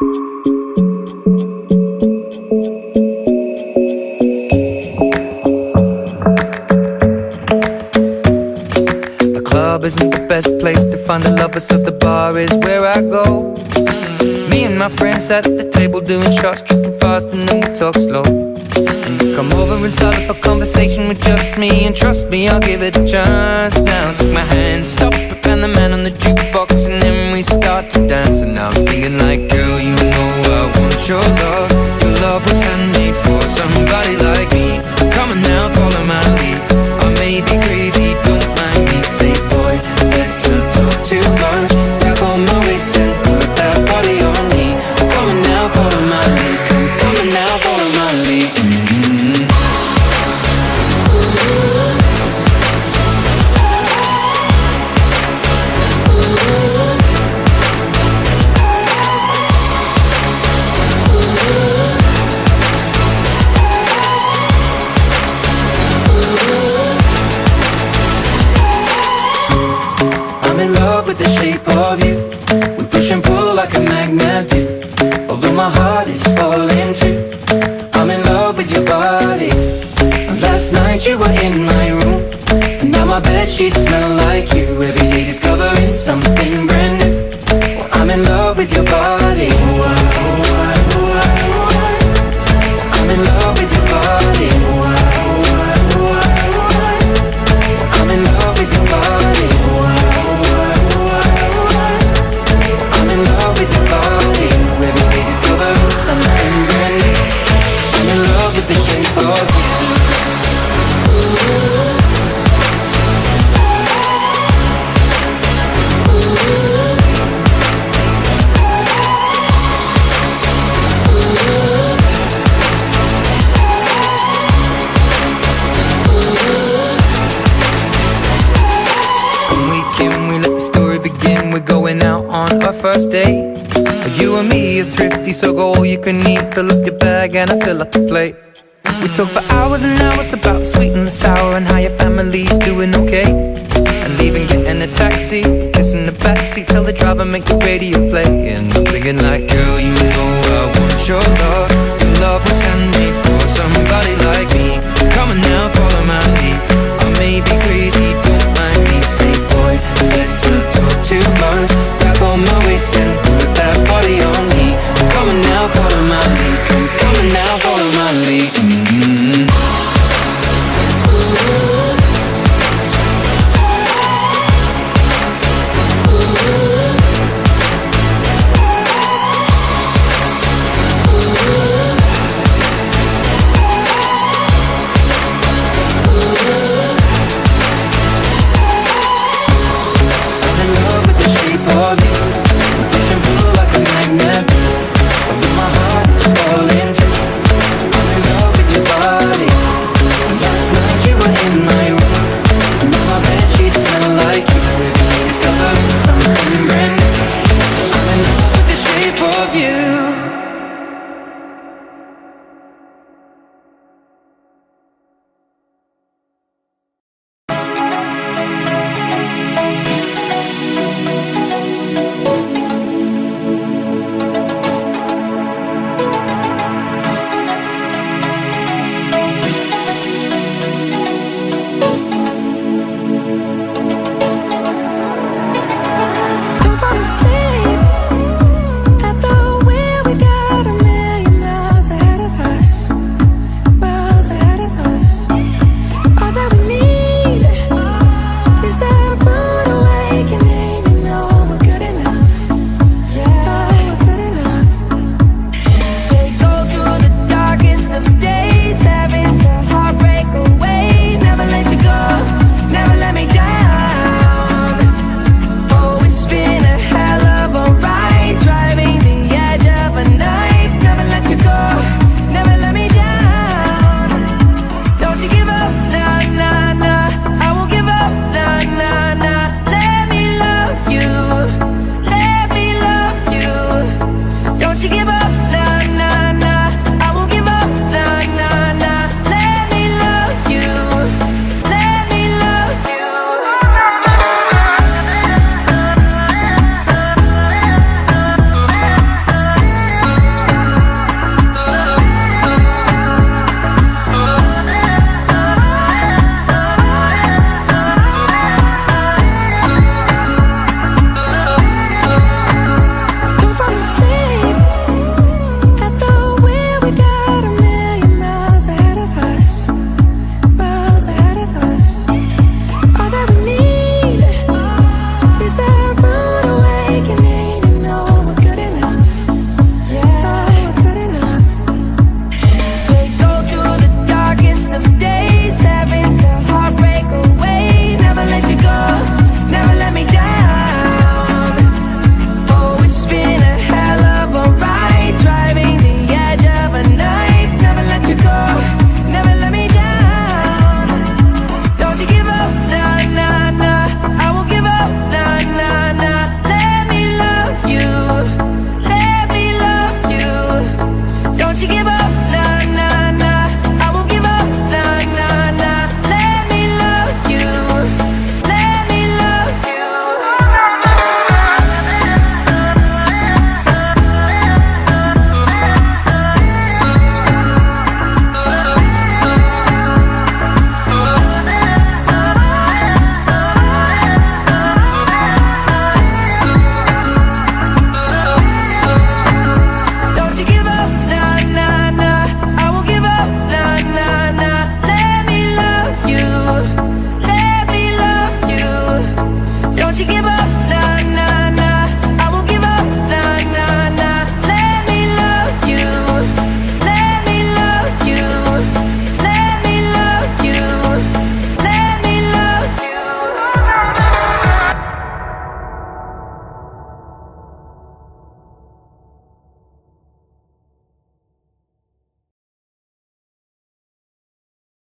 The club isn't the best place to find a lover, so the bar is where I go. Me and my friends at the table doing shots, tripping fast, and then we talk slow. And you come over and start up a conversation with just me, and trust me, I'll give it a chance. Now take my hand, stop it, and the man on the jukebox, and then we start to dance. And now I'm singing like, girl, you know I want your love. Your love was handmade for somebody like me. Come on now, follow my lead. I may be crazy, don't mind me. Say, boy, let's not talk too much. Grab on my waist and put that body on me. Come on now, follow my lead. Come on now, follow my lead. I'm in love with the shape of you. We push and pull like a magnet do. Although my heart is falling too. I'm in love with your body. And last night you were in my room, and now my bedsheets smell like you. Every day discovering something brand new. Well, I'm in love with your body. Oh, I, oh, I, oh, I, oh, I. I'm in love with your body. Oh, I, oh, I, oh, I, oh, I. I'm in love with your body. Oh, I, oh, I, oh, I, oh, I. I'm in love with your body. Every day discovering something brand new. I'm in love with the shape of you. When we can, we let the story begin. We're going out on our first date. You and me are thrifty, so go all you can eat. Fill up your bag and I fill up the plate. We talk for hours and hours about the sweet and the sour, and how your family's doing okay. And leaving, getting a taxi, kissing the backseat, tell the driver make the radio play. And I'm thinking like, girl, you know I want your love. Your love was handmade for somebody like me. Come on now, follow my lead. I may be crazy, don't mind me. Say, boy, let's not talk too much. Grab on my waist and put that body on me. Come on now, follow my lead. Come on now, follow my lead. I'm in love with the shape of you. Push and pull like a magnet. Although my heart is falling too. I'm in love with your body. Last night you were in my room, and now my bedsheets smell like you. Every day discovering something brand new. I'm in love with the shape of you.